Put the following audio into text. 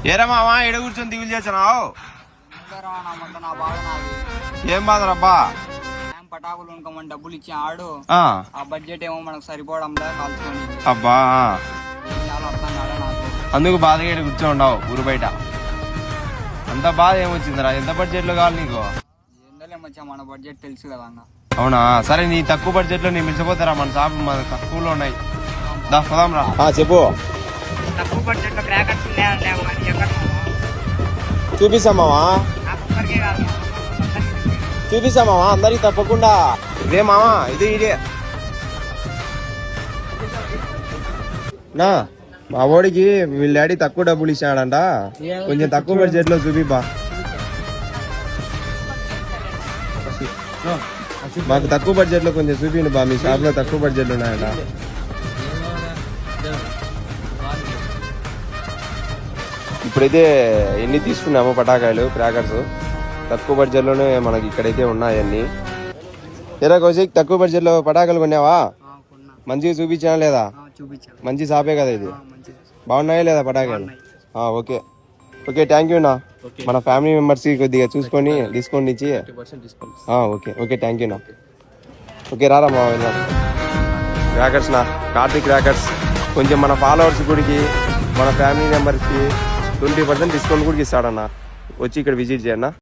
ఏరా మావా ఎడ కూర్చొని దిగులు చేస్తున్నావు? ఏం బాధరబ్బా? పటాకులు ఉనుకోమని డబ్బులు ఇచ్చి ఆడు ఆ బడ్జెట్ ఏమో మనకు సరిపోవడం కాల్చుకొని అబ్బా అందుకు బాధగా ఏడు కూర్చో ఉండవు ఊరు బయట. అంత బాధ ఏమొచ్చిందిరా? ఎంత బడ్జెట్ లో కావాలి నీకు? ఏంటో మన బడ్జెట్ తెలుసు కదా అన్న. అవునా సరే, నీ తక్కువ బడ్జెట్ లో నీ మించిపోతారా? మన షాప్ మన తక్కువలో ఉన్నాయి. దా పోదాం రా. చెప్పు. తక్కువ బడ్జెట్ లో క్రాకర్స్ చూపిస్తామావా? చూపిస్తామావా అందరికి తప్పకుండా. ఇదే మావా, ఇదే నా మా వాడికి వీళ్ళ డాడీ తక్కువ డబ్బులు ఇచ్చాడంట, కొంచెం తక్కువ బడ్జెట్ లో చూపిబా. మాకు తక్కువ బడ్జెట్ లో కొంచెం చూపిండు బా, మీ షాప్ లో తక్కువ బడ్జెట్ ఉన్నాయంట. ఇప్పుడైతే ఎన్ని తీసుకున్నాము పటాకాయలు క్రాకర్స్, తక్కువ బడ్జెట్ లోనే మనకి ఇక్కడైతే ఉన్నాయన్ని. ఎరా కౌశిక్, తక్కువ బడ్జెట్ లో పటాకాయలు కొన్నావా? మంచిగా చూపించానా లేదా? మంచి షాపే కదా ఇది. బాగున్నాయా లేదా పటాకాయలు? ఓకే ఓకే, థ్యాంక్ యూ నా. మన ఫ్యామిలీ మెంబర్స్ కి కొద్దిగా చూసుకొని డిస్కౌంట్ ఇచ్చి. ఓకే ఓకే, థ్యాంక్ యూ నా. ఓకే రారా మా క్రాకర్స్ నా, కార్తీక్ క్రాకర్స్. కొంచెం మన ఫాలోవర్స్ గుడికి మన ఫ్యామిలీ మెంబర్స్కి 20% డిస్కౌంట్ కూడా ఇస్తాడన్నా. వచ్చి ఇక్కడ విజిట్ చేయన్నా.